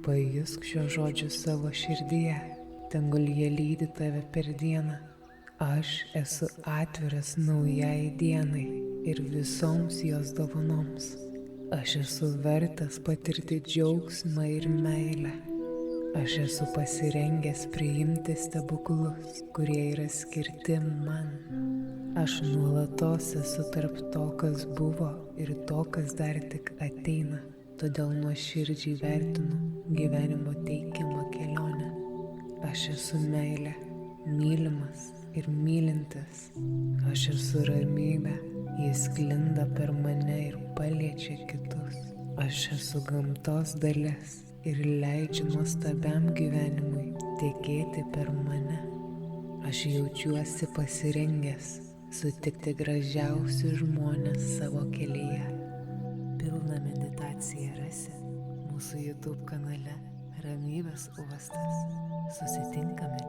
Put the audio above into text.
Pajusk šio žodžiu savo širdyje, tegul jie lydi tave per dieną. Aš esu atviras naujai dienai ir visoms jos dovanoms. Aš esu vertas patirti džiaugsmą ir meilę. Aš esu pasirengęs priimti stebuklus, kurie yra skirti man. Aš nuolatos esu tarp to, kas buvo ir to, kas dar tik ateina. Todėl nuoširdžiai vertinu gyvenimo teikiamą kelionę. Aš esu meilė, mylimas ir mylintis. Aš esu ramybė, jis sklinda per mane ir paliečia kitus. Aš esu gamtos dalis ir leidžiu nuostabiam gyvenimui tekėti per mane. Aš jaučiuosi pasirengęs sutikti gražiausius žmones savo kelyje. Pilną meditaciją rasi mūsų YouTube kanale Ramybės uostas. Susitinkame